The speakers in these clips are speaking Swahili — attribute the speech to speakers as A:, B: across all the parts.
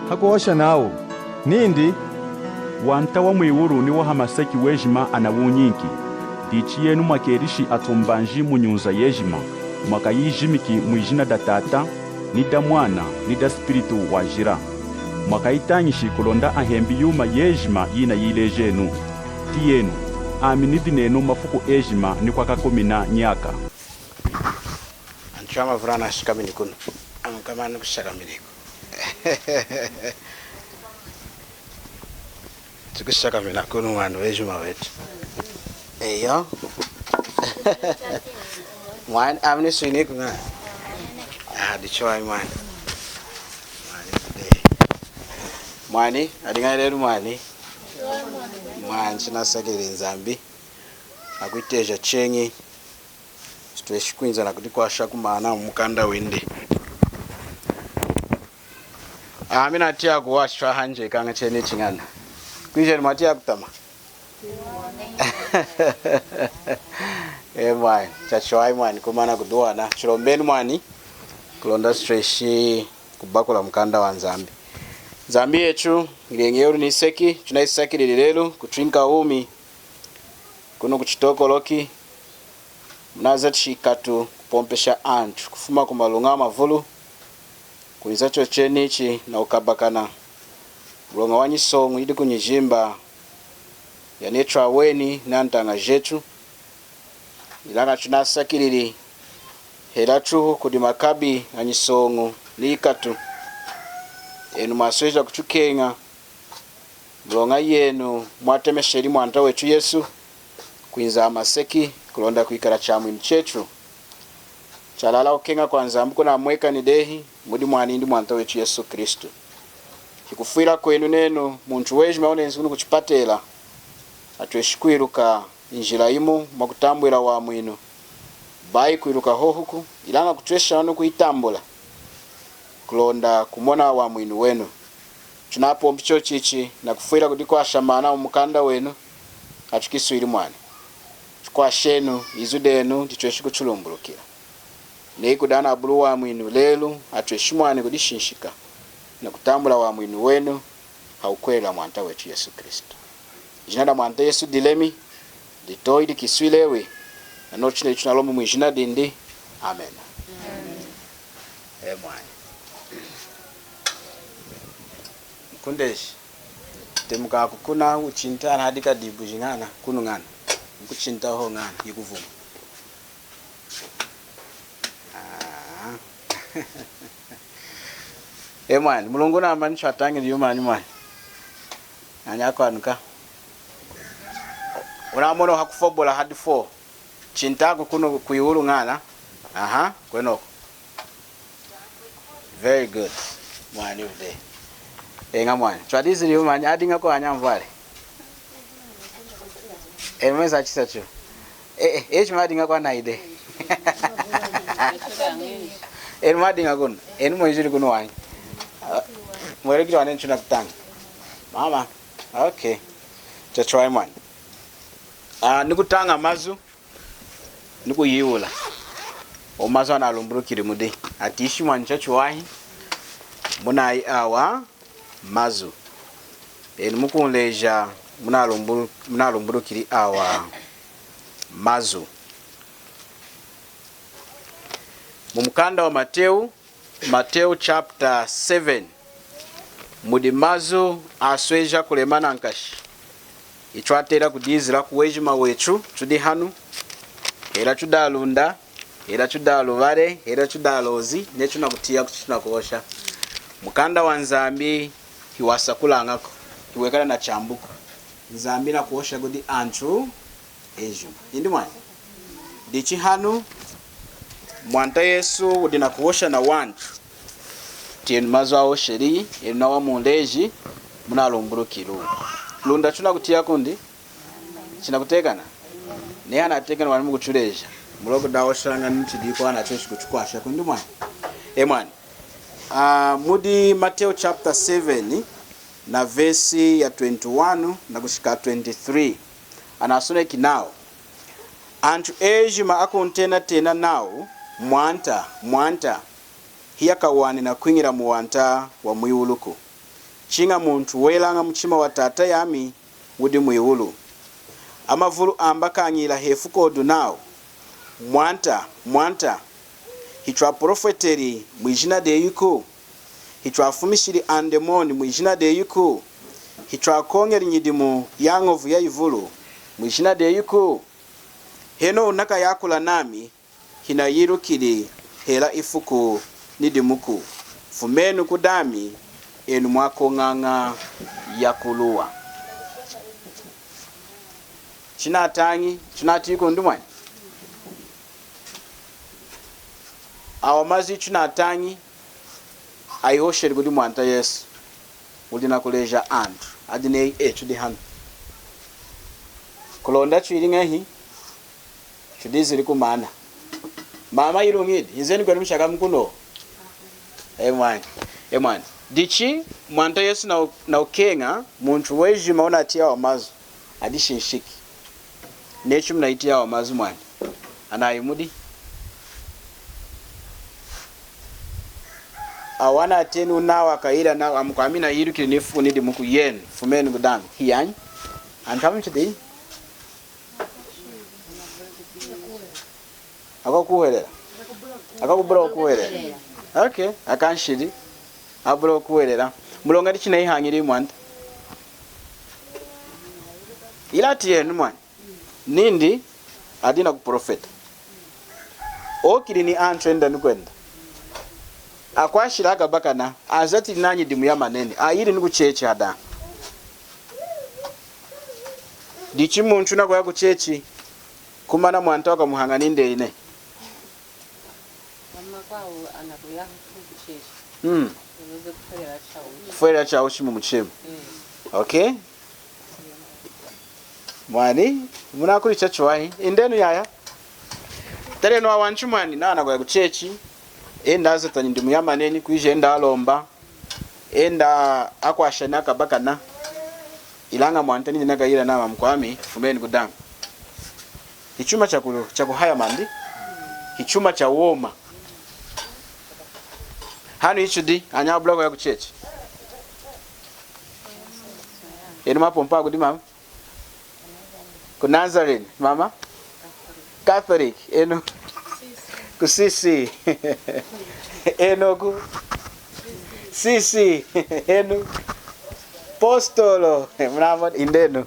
A: hakuosha nao nindi
B: wanta wa mwiwuru ni wahamaseki wejima anawunyinki dichi yenu mwakerishi atumbanji munyunza yejima mwakayijimiki mwijina da tata ni da mwana ni da spiritu wajira mwakayitanyishi kulonda ahembi yuma yejima yina yilejenu ti yenu aminidi nenu mafuku ejima ni kwakakomina nyaka
C: anchama vrana shikamini kuno kama kushakamini tukushakamina kuno wanu wejima wetu eyo mwan amni swini kuna dichwa mwan mwani adingaeleru mwani china sakiri nzambi akuiteja chengi tweshikwinza nakuti kwasha kumana mukanda wende amina tia kuwashwa hanje kanga chene chingana kwije matia kutama mwani chachwai mwani kumana kuduana chirombeni mwani kulonda streshi kubakula mukanda wa nzambi nzambi yechu ngirengeyuru ni seki tunaisaki lililelu kutwinka umi kuno kuchitoko loki mnaza tshikatu kupompesha antu kufuma kumalunga mavulu kuliza chocheni ichi na ukabakana mulonga wanyisongu idi kunyijimba yanetra weni na ntanga jetu ilanga tunasakilili helatu kudi makabi anyisongu likatu enu masweja kuchukenga mulonga yenu mwatemesheri mwanta wetu Yesu kuinza amaseki kulonda kuikara chamwe mchechu chalala ukenga kwanza mbuko na mweka ni dehi mudi mwanindi mwanta wetu Yesu Kristo kikufuira kwenu nenu muntu weji maonenzi kuno kuchipatela atweshikwiruka injira imu makutambwira wa mwino bai kwiruka hohuku ilanga kutwesha wanu kuitambula kulonda kumona wa mwino wenu tunapo mpicho chichi na kufuira kudiko ashamana umukanda wenu atukiswiri mwani kwa shenu izudenu nditweshi kuchulumbulukira nei kudana abulu wa mwinu lelu atweshimwane kudishinshika na kutambula wa mwinu wenu haukwela mwanta wetu Yesu Kristo jinada mwanta Yesu dilemi ditoidi kiswilewe na nochine tunalomu mwijina dindi amen mwani kundeshi temuka kukuna uchinta hadika dibu jingana kunu ngana kuchinta ho ngana yikuvuma mwani mulungu na amani chatangi ndiyo mani mwani anyako anuka unamono hakufobola hadi 4 chintako kuno kuiulu ngana kwenoko very good mwani ude mwani chwadizi ndiyo mani adinga ko anyamvale mweza chisacho madinga kwa naide madinga kuno mwenjiri kuno wani mwerekiri wane nchuna kutanga mama okay chachwai mwani nikutanga mazu nikuyiula omazu analumburukiri mudi atishi mwani chachwai munai awa mazu mukunleja munalumburukiri awa mazu mumkanda wa Mateo chapter 7 mudi mazu asweja kulemana nkashi ichwatera kudizira kuwejima wechu tudi hanu era chudalunda era chudaluvare era chudalozi nechuna kutia kuchuna kuosha mukanda wa nzambi hiwasa kulangako hiwekana na chambuko nzambi na kuosha gudi antu ejo indi mwani dichi hanu mwanta Yesu udina kuosha na wantu tienu mazu ao sheri ina wa mundeji munalumburukiru lunda chuna kutia kundi china kutekana ne ana tekana wani mukuchuleja muloko daoshanga nchidiko ana cheshi kuchukwasha kundi mwani mwani mudi Mateo chapter 7 na verse ya 21 na kushika 23 anasone kinao antu ejima akuntena tena nao mwanta hiya kawani na kwingira muwanta wa mwiuluku chinga muntu welanga muchima wa tata yami wudi mwiwulu amavulu amba kanyila hefu kodu nao mwanta hichwa profeteri mwijina de yuko hichwa fumishiri andemoni mwijina de yuko hichwa kongeri nyidimu yangovu ya ivulu mwijina de yuko heno unaka yakula nami hina yirukili hela ifuku nidimuku fumenu kudami enu mwako nganga yakuluwa chinatangi chinatiko ndumwani awamazi chinatangi aihosheri kudi mwanta Yesu udina kuleja antu adine chudi hanu kulonda chwiringa hi chudiziri kumana mama irungidi izeni kwenu mshaka mkuno emwani dichi mwanta Yesu na ukenga muntu weji maona atia wamazu adishinshiki nechu mnaitia wamazu mwani anayimudi awana tenu nawa kaida na amkwamina yirukiri nifu nidi muku yen fumeni kudami hiyanyi antamu chidi akakuherera akakubura okuherera okay akanshiri abura okuherera mulonga dichina ihangiri mwanta ilati yenu mwani nindi adina kuprofeta okiri ni antrenda nukwenda akwashira agabakana azati nanyi dimu ya manene ayiri nukuchechi ada dichi muntu nako yakuchechi kumana mwanta waka muhanga ninde ine
D: mama kwao anakuya kuchechi
C: kuferera chawo chimu muchemu okay mwani munakuri chachwahi indenu yaya tereno awanchu mwani na anakuya kuchechi enda azatani ndimu ya maneni kuije enda alomba enda akwashana kabakana ilanga mwantani nagayira nama mkwami fumeni kudanga ichuma cha kuhaya mandi ichuma cha woma hanu ichudi anyabula kwa kuchechi enu mapompa kudi mama ku Nazarene mama Catholic enu kusisi enoku sisi enu postolo mnamo indenu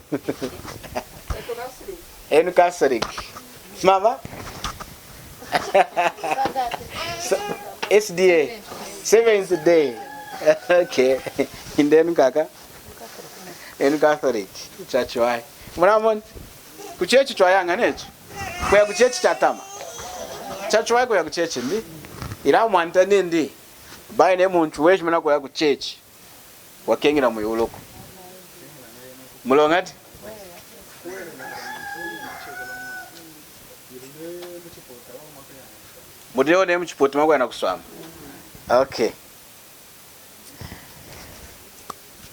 C: enu Catholic mama SDA Seventh Day okay indenu kaka enu Catholic church wai mnamo kuchechi chwayanga necho kwa kuchechi chatama chacho wako ya kuchechi ndi ila mwanta nindi bae ne muntu weshi mana ko ya kuchechi wakengira mu yoloko mulongati mudeo ne mchipoti mako yana kuswama okay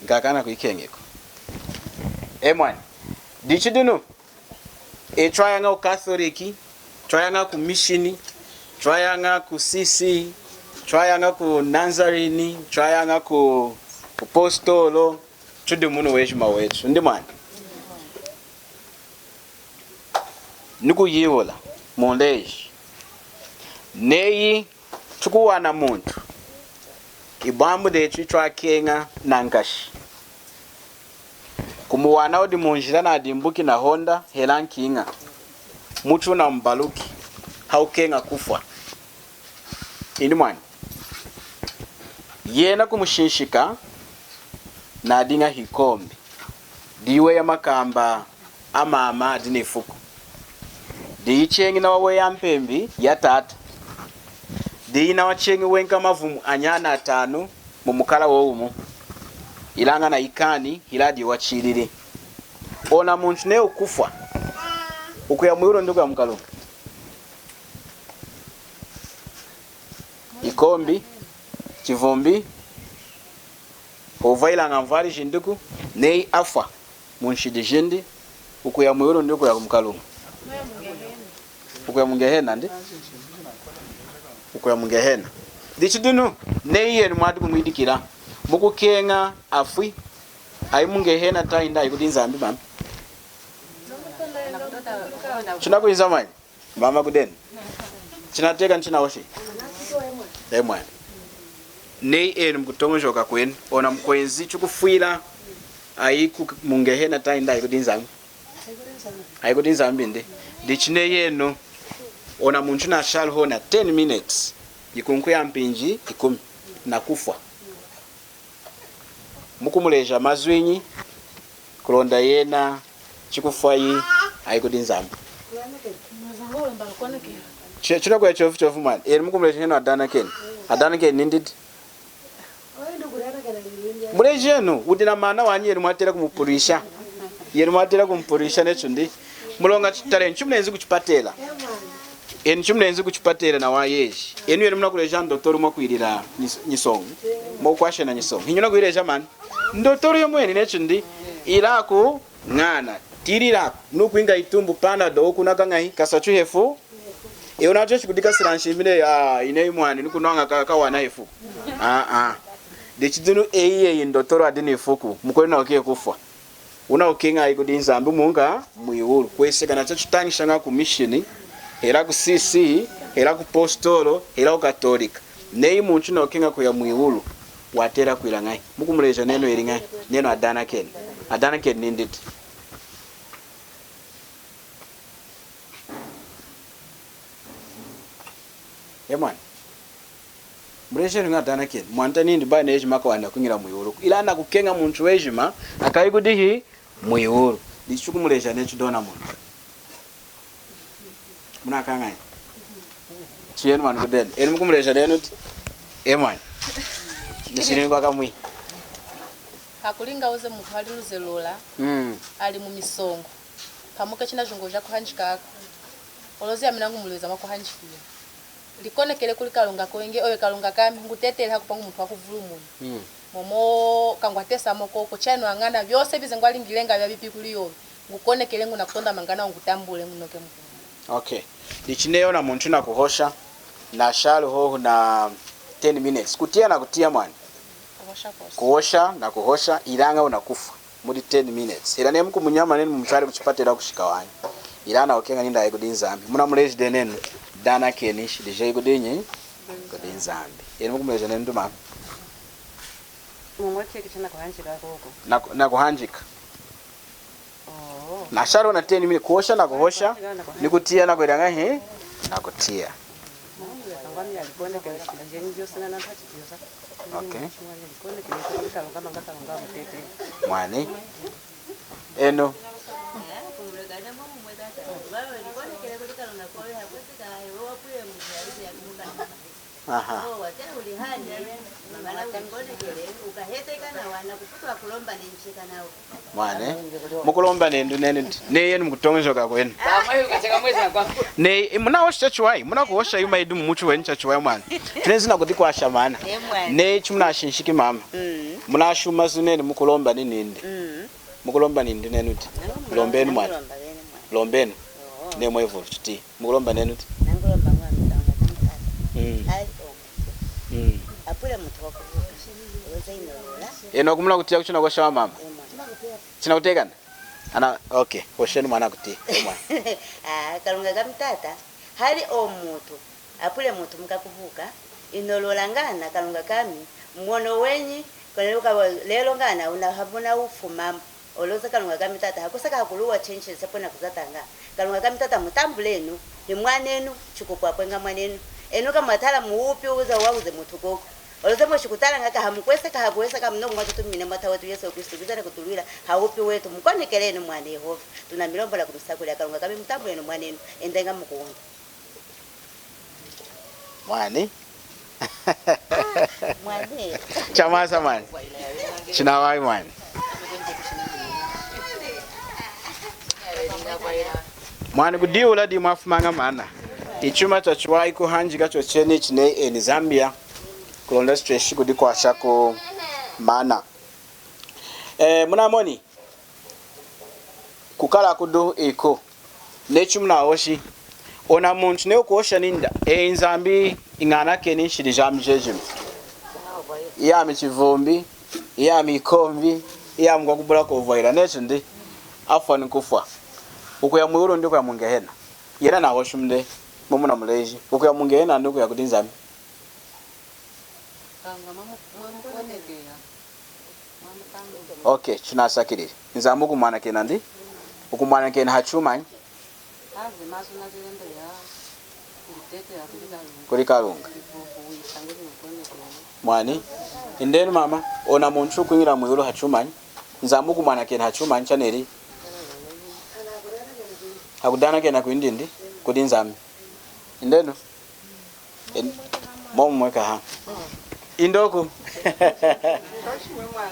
C: ngakana kuikengeko emwani dichidunu triangle Katholiki trianga ku mishini trianga ku sisi trianga ku Nazarene trianga ku apostolo tudi muno weshima wetu ndi mwana niku yiwola mondeji neyi tukuwana muntu ibambu de twitwa kenga nangashi kumuwana odi munjira na dimbuki na Honda helankinga mutu na mbaluki haukenga kufa indi mwani yena kumushinshika na dinga hikombi diwe ya makamba amama adine fuku diichengi na wawe ya mpembi ya tata diina wachengi wenka mavumu anyana 5 mumukala woumu ilanga na ikani hiladi wachirire ona muntu ne ukufa ukuya mwiro ndugu ya mkalu ikombi chivombi ovaila ngamvari jinduku nei afa munshidi jindi ukuya mwiro ndugu ya mkalu ukuya mungehena ndi ukuya mungehena dichidunu nei yenu mwadi kumwidikira mukukenga afwi aimunge hena tainda ikudi nzambi mama china kuiza mani mama kudeni chinateka nchinaoshe mwana nei enu mkutongojoka kwenu ona mkwenzi chukufwila aiku mungehena tainda ikudi nzambi aikudi nzambi ndichine yenu ona muntu na shalho na 10 minutes ikunku ya mpinji 10 na kufwa mukumuleja mazwinyi kulonda yena chikufwayi aikudi nzambi chino kwa chofu man mukumuleja yena adana ken nindid muleja yenu udina mana wanyi yenu mwatera kumupurisha nechundi mulonga chitare nchumnenzi kuchipatela chumnenzi kuchipatela na wayeji yenu munakuleja ndotoru mwakwirira nyisongo mwakwasha na nyisongo hinyuna kuileja man ndotoru yomweni nechundi ilako ngana tirirako nukuinga itumbu panda do kunakanga kasachu hefu unacho chikudika siranshimile ine imwani nukunonga kawana hefu dechidunu ndotoru adini ifuku mukwena okie kufwa una ukinga ikudi nzambi munga muiwulu kwese kana chachutangisha nga ku mission era ku CC era ku postolo era ku katolika nei muntu no ukinga ku ya muiwulu watera kwira ngai mukumuleja neno eringa neno adana ken nindit yemwan muleja nga adana ken mwanta nindi ba neji makawana kungira muiwulu ila na kukenga muntu wejima akaigudihi muiwulu dichukumuleja nechidona muntu muna kanga chiyenu manu kudeni eni mukumuleja nenu emwan nishini kwa kamwi
D: hakulinga uze muntu ali luzelola ali mu misongo pamuka china jongo ja kuhanjika olozi aminangu muleza makuhanjikira likonekele kuli kalunga koenge oyo kalunga kami ngutetele hakupangu muntu wakuvulu munyu momo kangwatesa moko chano angana byose bizengo alingilenga bya bipi kuliyo ngukonekele nguna kutonda mangana ngutambule munoke mukuru
C: okay dichineyo na muntu na kuhosha na shalo ho na 10 minutes kutia na kutia mwana kuhosha na kuhosha ilanga unakufa muri 10 minutes ila nemku munyama nene mumchari kuchipatira kushika wanyu ila na okenga ninda ikudi nzambi muna muleji denenu dana kenishi dije ikudinyi ikudi nzambi ene mukumuleja nenu nduma
D: mumweke kichana kuhanjika koko
C: na kuhanjika na sharo na 10 minutes kuhosha na kuhosha nikutia na kwelanga na kutia okay mwani eno aha mwane mukulomba nendu nene neyenu mukutongojoka kwenu ne munaosha chwai munakuosha yuma idu muchu weni chwai mwana tenzi na kudikwa shamana ne chumna shinshiki mama munashuma sunene mukulomba nindi mukulomba nindi nenuti lombeni mwana lombeni ne mwevu tuti mukulomba nenuti
E: apula muntu wakuvuka ozainola
C: eno kumuna kutia kuchina kwa shawa mama china kutekana ana okay osheni mwana kutia mwana
E: kalunga kamtata hali omuntu apule muntu mukakuvuka inolola ngana kalunga kami mwono wenyi lelo ngana unahabuna ufuma oloza kalunga kami tata hakusaka hakuluwa chenche sepona kuzatanga kalunga kami tata mutambulenu ni mwanenu chukupwa kwenga mwanenu enuka matala muupi uza wauze mutukoko oloza mwe shikutala ngaka hamkwesa ka hakwesa ka mnogo mwacho tumine mata wetu Yesu Kristo bizana kutulwira haupi wetu mkonekeleni mwana Yehova tuna milombo la kumusakuli akalunga kami mutambulenu mwanenu endenga mukuonga
C: mwani
E: mwani
C: chamasa mwani chinawai mwani mwani kudiula di mwafumanga mana ichuma chachwai kuhanjika chocheni chine eni Zambia kulonda stretch kudi kwa shako mana muna moni kukala kudu eko nechumna oshi ona muntu ne kuosha ninda Nzambi ingana keni shiri jamjejim ya michivumbi ya mikombi ya mgwa kubula ko voira necho ndi afa nikufa ukuya mwiro ndiko ya mungehena yena na hoshumde momuna muleji ukuya mungehena ndiko ya kudinzami okay chinasakiri nzambu kumana kena ndi ukumana kena hachuma kuri kalunga mwani indeni mama ona muntu kunyira mwiro hachuma nzambu kumana kena hachuma chaneri hakudana kena kuindindi kudinzami indeno momweka ha indoko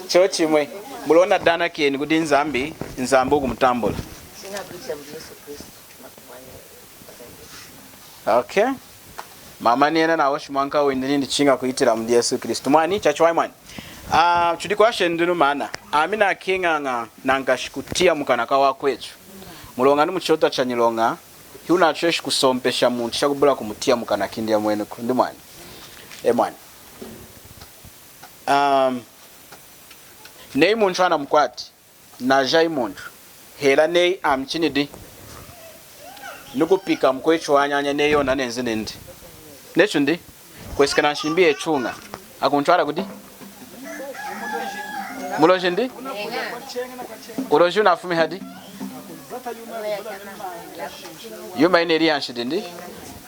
C: chochimwe mulona dana keni kudinzambi nzambu kumtambula okay mama niena nawo shimwanka wendini ndichinga kuitira mu Yesu Kristo mwani chachwa mwani chudi kwashe ndinu mana amina kinganga nangashikutia mukanaka wakwecho mulonga numuchota chanyilonga hiuna cheshi kusompesha muntu chakubula kumutia mukanakindi ya mwene kundi mwani mwani nei muntu ana mkwati na jai muntu hela nei amchinidi nukupika mkwecho wanyanya neyo nanenzi nindi necho ndi kwesikana nshimbiye chunga akuntwara kudi muloje ndi uloje unafume hadi yuma ineri yanshidi ndi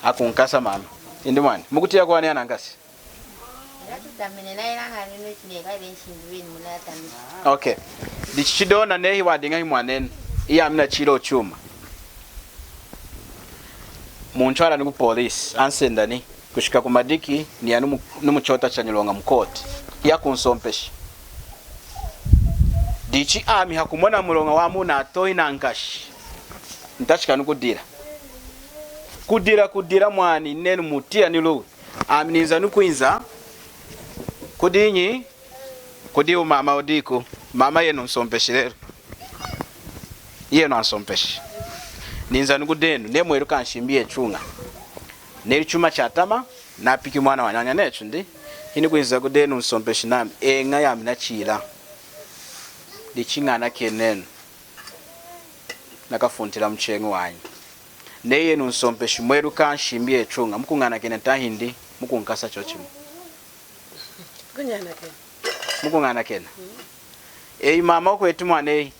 C: akunkasa mama indi mwani mukutia kwa wani anangasi okay dichidona nehi wadinga himwanene iya amina chilo chuma munchwara niku police ansendani kushika kumadiki ni ya numuchota chanyilonga mkoti ya kunsompesha dichi ami hakumona mulonga wa muna atoi na nkashi ntachika nukudira kudira mwani nenu mutia nilu amininza nukuinza kudinyi kudiu mama odiko mama yenu nsompeshi lero yenu ansompeshi ninza nukudenu nemweru kanshimbie chunga neri chuma chatama na piki mwana wanyanya necho ndi hini kuinza kudenu nsompeshi nami enga ya minachira dichingana kenenu nakafuntira mchengu wanyu neye nsompeshi mweru kanshimbie chunga mukungana kene tahindi mukunkasa chochimu mukungana kena mama okwetu mwane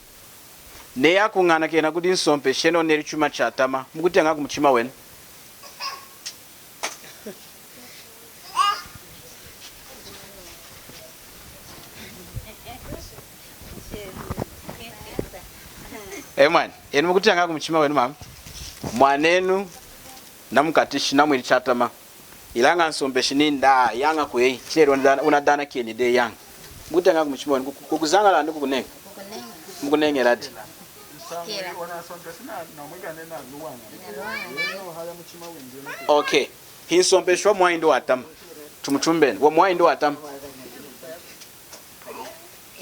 C: ne akungana kena kudi nsompeshi no neri chuma chatama mukutenga kumuchima wenu mwana enu mukutenga kumuchima wenu mama mwanenu namukatishi namwiri chatama ilanga nsompeshi ninda yanga kwei chero unadana keni de yanga mukutenga kumuchima wenu kukuzanga la ndiku kunenga mukunenge lati okay hinsompeshi wa mwaindo watama tumuchumbeni wa mwaindo watama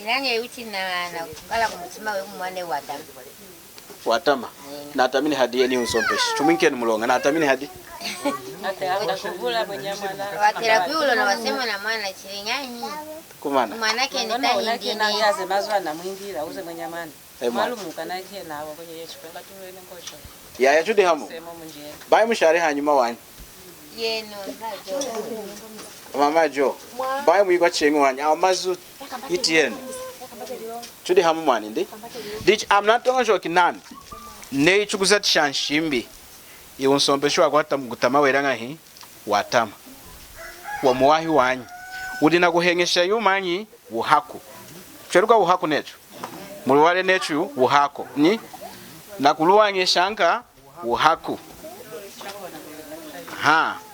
F: ilange uchi na kala kumuchima we mwane
C: watama na atamini hadi yeni unsompeshi chumwinkeni mulonga na atamini hadi
F: watera kuulo na wasema na mwana chiringani
C: kumana
F: mwana kene tahindi
G: na yaze mazwana mwingira uze mwenyamani malumu kanake nawo kwenye yechipanga tuwe nkosho
C: ya chude hamo bai mushare hanyuma wanyu
F: yeno
C: mama jo bai muyikwa chengu wanyu amazu hitien chude hamo mwani ndi dich amnatonga shoki nami nei chukuza tshanshimbi iwonsompeshi kwata mugutama weranga hi watama wa muwahi wanyu udina kuhengesha yumanyi buhaku cheruka buhaku necho mulwale necho buhako ni nakuluwange shanka buhaku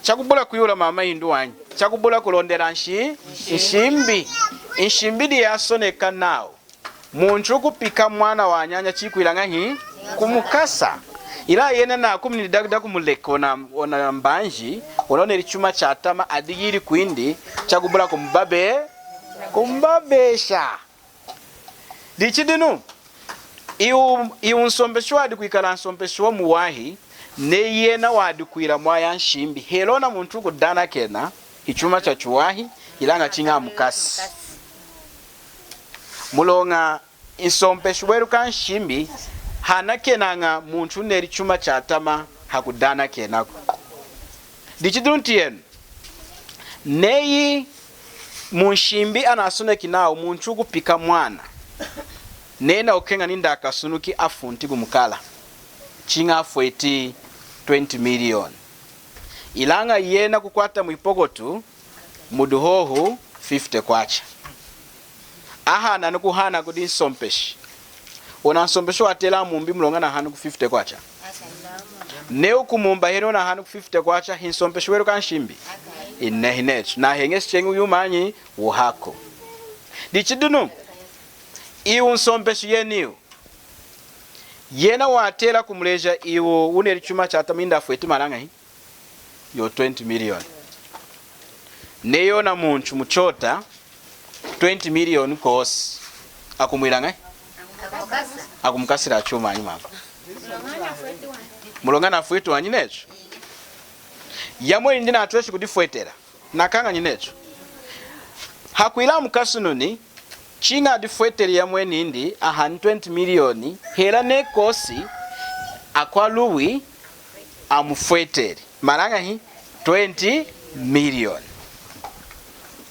C: chakubula kuyula mama hindu wanyu chakubula kulondera nshimbi inshimbidi yasoneka nao muntu kupika mwana wa nyanya chikwilanga hi kumukasa ila yena na kumni dagda kumuleko na ona mbanji onone lichuma chatama adigiri kwindi chakubula kumbabesha dichidinu iu nsompeshi wadi kuikala nsompeshi wa muwahi ne yena wadi kuila mwaya nshimbi helona muntu kudana kena ichuma cha chuwahi ilanga chinga mukasi mulonga insompe shweru kan shimbi hana kenanga muntu neri chuma chatama hakudana kenako dichidunti yenu neyi munshimbi anasune kinao muntu kupika mwana nena okenga ninda akasunuki afunti kumukala chinga afueti 20 million ilanga yena kukwata mwipogotu muduhohu 50 kwacha ahana nukuhana kudi nsompeshi ona nsompeshi watela mumbi mlonga na hanu ku 50 kwacha neo kumumba hero na hanu ku 50 kwacha hinsompeshi wero kanshimbi inehinetu na hengesi chengu yumanyi uhako dichidunu iwu nsompeshi yeniu yena watela kumuleja iwo uneri chuma chata minda afueti malanga hii yo 20 million neyo na muntu muchota 20 million kosi akumwilanga akumkasira chuma anyi mama mulongana afuetu wanyi necho yamwe ndina atweshi kudifuetera nakanga nyinecho hakuila mukasununi chinga difueteri yamwe nindi aha 20 million hela ne kosi akwaluwi amufueteri maranga hi 20 million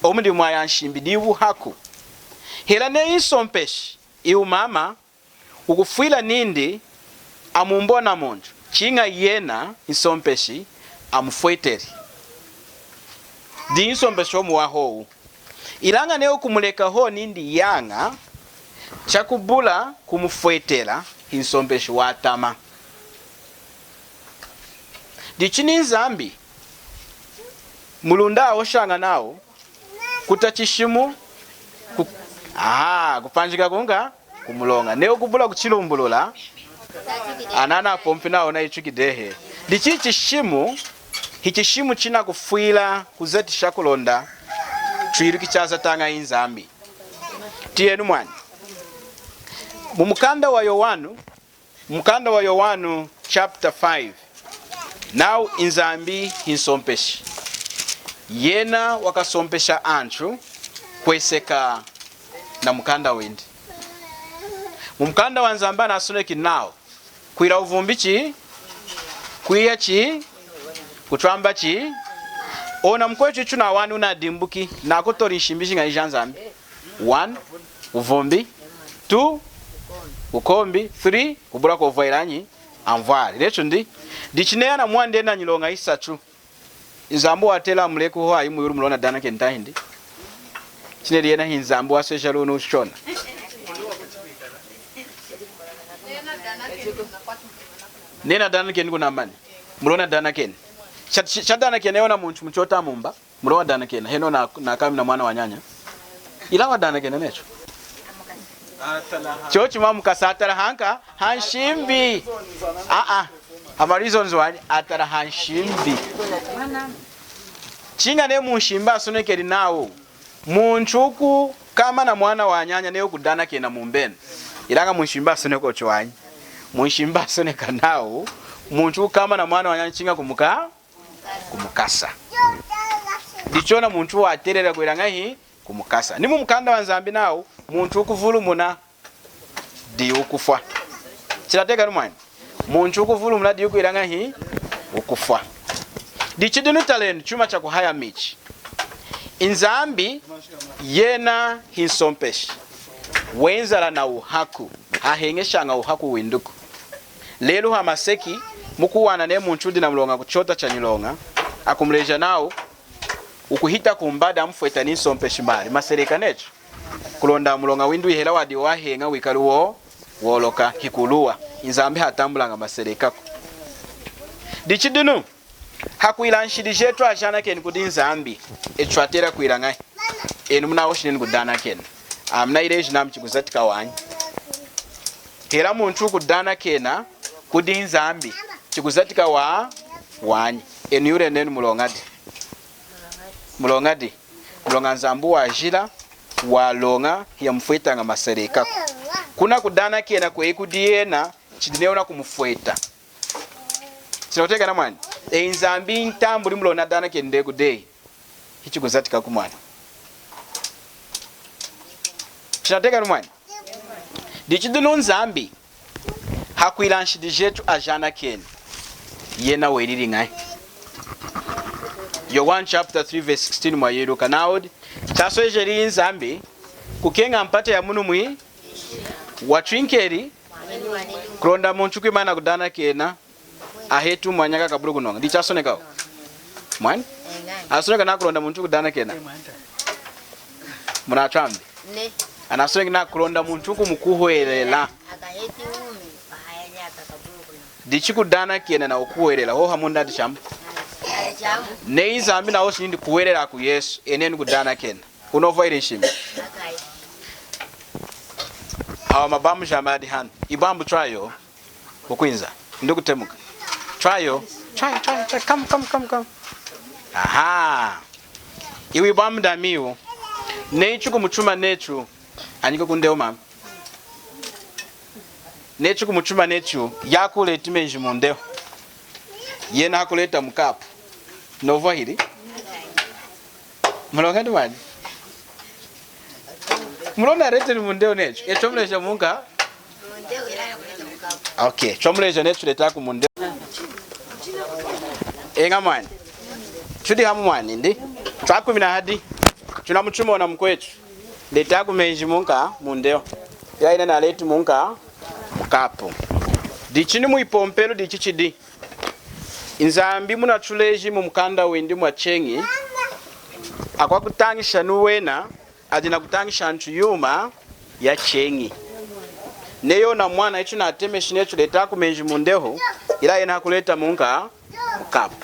C: omundi mwaya nshimbi diwu haku hela ne isompeshi iu mama ukufuila nindi amumbona mundu chinga yena isompeshi amufueteri di isompeshi omuwa hou ilanga neo kumuleka ho nindi yanga chakubula kumufuetera insompeshi watama dichini nzambi mulunda oshanga nao kutachishimu kupanjika kunga kumulonga neo kubula kuchilumbulula anana pompi nao na ichukidehe dichi chishimu hichishimu china kufuila kuzeti shakulonda chuiruki chaza tanga inzambi tienu mwani mumukanda wa Yohanu chapter 5 now inzambi hinsompeshi yena wakasompesha anchu kweseka na mukanda wendi mumukanda wa nzamba nasuneki nao kwira uvumbi chi kwiya chi kutwamba chi ona mkwechu chuna wanu na dimbuki na kutori nshimbishi nga ijanzambi 1 uvumbi 2 ukombi 3 kubura ko vairanyi amvari lecho ndi dichineya na mwande na nyilonga isachu inzambo watela mleku ho ayi muyuru mulona dana ke ntahindi chineli yena hinzambo asesha luno ushona nena dana ke nguna mani mulona dana ke chadana ke neona muntu muchota mumba mulona dana ke heno na kami na mwana wanyanya ilawa dana ke necho chochi mamu kasatara hanka hanshimbi ama reasons wani atara hanshimbi chinga ne munshimba sonekeri nawo munchuku kama na mwana wa nyanya ne okudana ke na mumbene ilanga munshimba soneko chwanyi munshimba soneka nawo munchuku kama na mwana wa nyanya chinga kumukasa dichona muntu waterera kwiranga hi kumukasa nimu mukanda wa nzambi nawo muntu ukuvulumuna di ukufa chirateka rumani muntu ukuvulumuna di ukwiranga hi ukufa dichidunu talent chuma cha kuhaya michi inzambi yena hinsompeshi wenzala na uhaku hahengeshanga uhaku winduku lelu hamaseki mukuwana ne muntu na mlonga kuchota cha nyilonga akumleja nao ukuhita kumbada mfueta ni nsompeshi mari masereka necho kulonda mulonga windu ihela wadi wahenga wikaluwo woloka hikuluwa inzambi hatambulanga masereka ko dichidunu hakuilanshidi jetu ajana ken kudi nzambi etwatera kuilangai enu muna oshinen kudana ken amna ileji nam chikuzatika wanyi hera muntu kudana kena kudi nzambi chikuzatika wanyi enu yure nenu mulongadi mulonga nzambu wa jila walonga ya mfueta nga masereka kuna kudana kena kwe kudiena chidineona kumfueta sinoteka na mwani nzambi ntambuli mulona dana kende kudei hichi kuzatika kumwana Chinateka mwani. Dichiduno nzambi. Hakwila nshidi jetu ajana keni. Yena weriri ngai. Yo 1 chapter 3 verse 16 mwa yeru kanaudi. Chaso ejeri nzambi. Kukenga mpate ya munu mwi. Watwinkeri. Kronda munchuku imana kudana kena. Ahetu mwanyaka kaburu kunonga. Dichaso nekao. Mwani? Asoneka na kulonda munchuku kudana kena. Muna chambi.
F: Ne.
C: Anasoneka na kulonda munchuku mukuhwelela.
F: Akaheti umi bahayanyaka kaburu.
C: Dichiku dana kena na ukuhwelela. Ho hamunda dichambu.
F: Chamu.
C: Ne izambi na hoshi ndi kuhwelela ku Yesu eneni kudana kena. Unova ile nshimi.
F: Akai.
C: Awa mabamu jamadi hanu. Ibambu trial. Kukwinza. Ndugu temuka. Trial. Try. Come. Aha. Iwi bamu damiu. Nechu kumuchuma nechu. Anyiko kundeo mama. Nechu kumuchuma nechu. Yakule timenji mundeo. Yena hakuleta mkapu. Nova hili. Mulonga ndwani. Mulona rete ni mundeo nechu. Chomleja munga.
F: Mundeo ila kuleta mkapu.
C: Okay. Chomleja nechu leta ku mundeo. Enga mwani. Chudi hamu mwani ndi. Twaku mina hadi. Chuna mchuma na mkwechu. Leta ku menji munga mundeo. Ya ina na leti munga mkapu. Dichini muipompelo dichichidi. Inzambi muna chuleji mu mkanda wendi mwa chengi. Akwa kutangisha nuwena. Adina kutangisha ntuyuma ya chengi. Neyo na mwana ichu na ateme shinechu leta ku menji mundeho. Ila ina kuleta munga mkapu.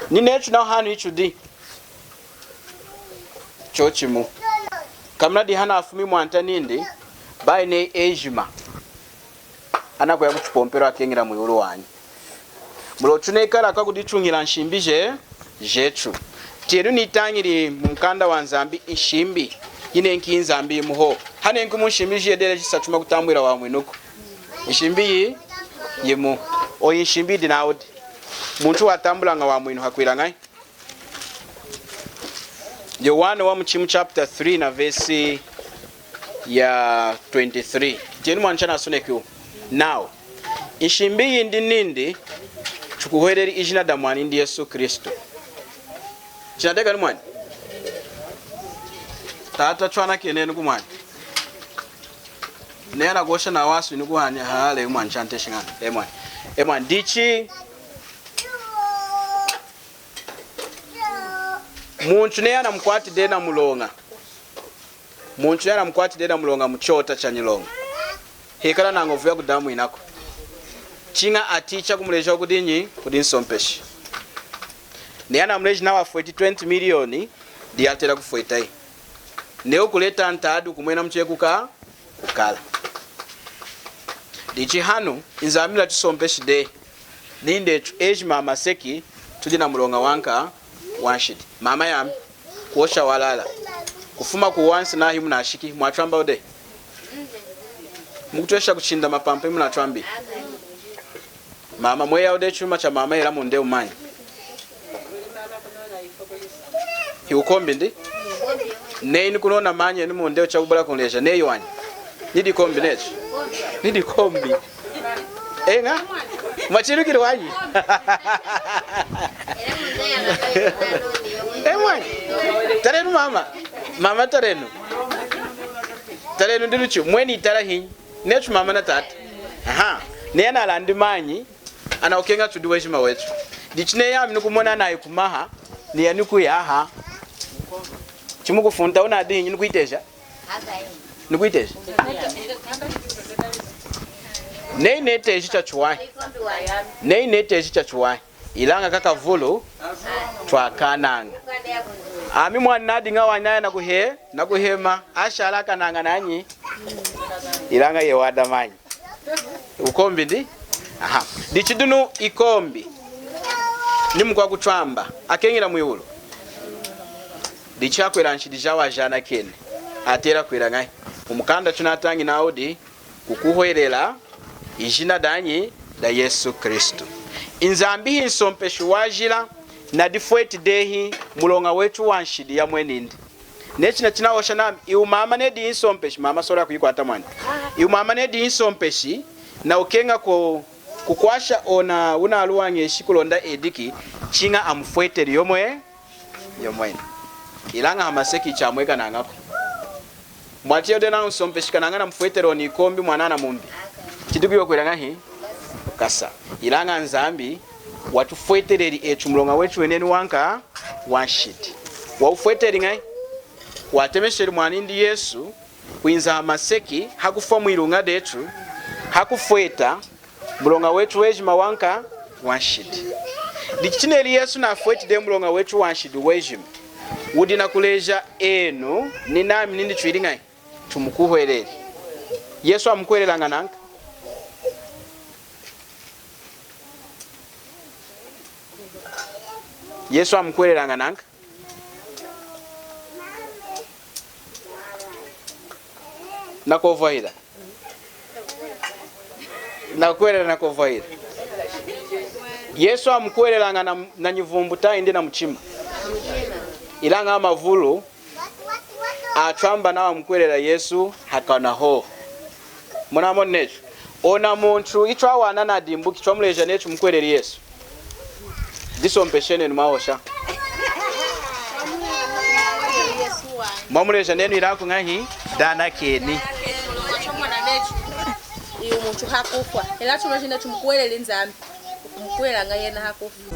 C: Ninechu na hanu ichu di. Chochimu. Kamna di hana afumi mwanta nindi. Bai ne ejima. Anako ya kuchupompero akengira muyuru wanyi. Mulo chunekala kwa kudichungira nshimbi jechu. Tieru nitangiri mkanda wa nzambi ishimbi. Yine nki nzambi muho. Hane nkumu nshimbi jedele jisachuma kutambwira wa mwinuku. Ishimbi yemu. Oyi nshimbi dinaudi. Muntu watambula nga wa mwinu hakwila ngai. Yohana wa mchimu chapter 3 na verse ya 23. Tienu mwanchana asunekyo. Now, ishimbi yindi nindi chukuhwereri ijina damwani ndi Yesu Kristo. Chinateka ni mwani? Tata chwana kenenu kumwani. Nena gosha na wasu inukuhani hale mwani chante shingana. Emwani dichi muntu ne yana mkwati dena mulonga. Muntu yana mkwati dena mulonga mchota chanyilonga. Hekala na ngovu ya kudamu inako. Chinga aticha kumuleja kudinyi kudinsompeshi. Ne yana mleji na wafueti 20 milioni di altera kufuetai. Neo kuleta antadu kumwena mcheku kukala. Dichi hanu inzamila tusompeshi de. Ninde age mama seki tudina mulonga wanka wanshidi. Mama yami kuosha walala. Kufuma kuwansi na himu na ashiki mwachamba ode. Mukutwesha kuchinda mapampe mu natwambi. Mama mweya ode chuma cha mama era munde umanyi. Hiukombi ndi? Neini kunona manye ni munde cha kubala konleja neyo wanyi. Nidi kombi nechi. Nidi kombi. Enga? Machirukiri wanyi. Emwani. Tarenu mama. Mama tarenu. Tarenu ndiruchu mweni itara hinyi. Nechu mama na tata. Aha. Nena alandi manyi anaokenga tudiwe shima wetu. Dichine ya mnukumona na ikumaha ni ya nuku ya aha. Chimuku funta una adi hinyi nukuitesha. Nukuitesha. Nei nete chicha chuwai. Nei nete chicha chuwai. Ilanga kaka vulu twakananga. Ami mwana nadi nga wanyaya na kuhema ashala kananga nanyi. Ilanga yewada manyi. Ukombi ndi? Aha. Dichidunu ikombi. Nimu kwa kuchwamba. Akengira muyulu. Dicha kwera nshidija jana kene. Atera kwera ngai. Umukanda tunatangi na odi kukuhwerela ijina danyi da Yesu Kristo. Inzambi hinsompeshi wajila na difweti dehi mulonga wetu wanshidi ya mwenindi. nechina chinaosha nami iumama nedi insompeshi mama sora kuyikwata mwana iumama nedi insompeshi na ukenga kukwasha ona una aluwange shikulonda ediki chinga amfueteri yomwe ilanga hamaseki chamweka nangako mwatiyo dena insompeshi kananga na mfueteri oni kombi mwana na mumbi chidugiyo kwelanga hi kasa ilanga nzambi watu fuetereri echumulonga wechu weneni wanka wanshiti wa ufueteri ngai watemesheri mwanindi Yesu kuinza hamaseki hakufa mwilunga detu hakufueta mulonga wetu wejima wanka wanshiti dichineli Yesu na fueti de mulonga wetu wanshiti wejima udina kuleja enu ni nami nindi chwili ngai tumukuhwereri Yesu amkuherelanga nanka Yesu amkuherelanga nanka nakovaira nakwelera nakovaira Yesu amkwelelanga na nyivumbuta indi na mchima ilanga amavulu atwamba na amkwelera Yesu hakana ho munamo necho ona muntu itwa wana na dimbu kitwa muleja necho mkwelera Yesu disompeshene numaosha mamuleja nenu irako ngahi dana keni
D: iyo muntu hakufa ela chuma china chumkwelele nzambi kumkwela nga yena hakufa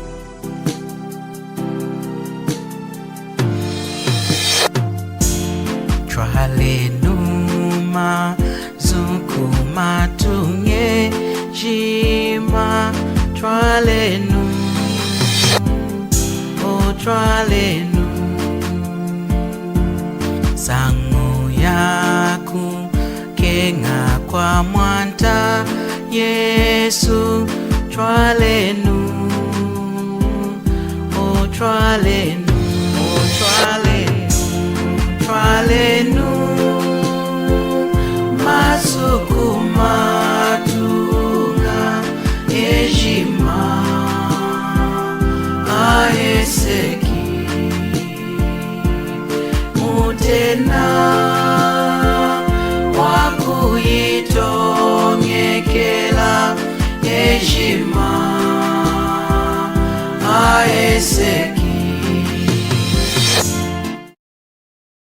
H: Tralenuma zukuma tunge jima tralenu o tralenu sangu yaku kenga kwa mwanta Yesu tralenu o tralenu o tralenu masukuma tunga ejima aeseki mutena wakuyitongekela ejima aeseki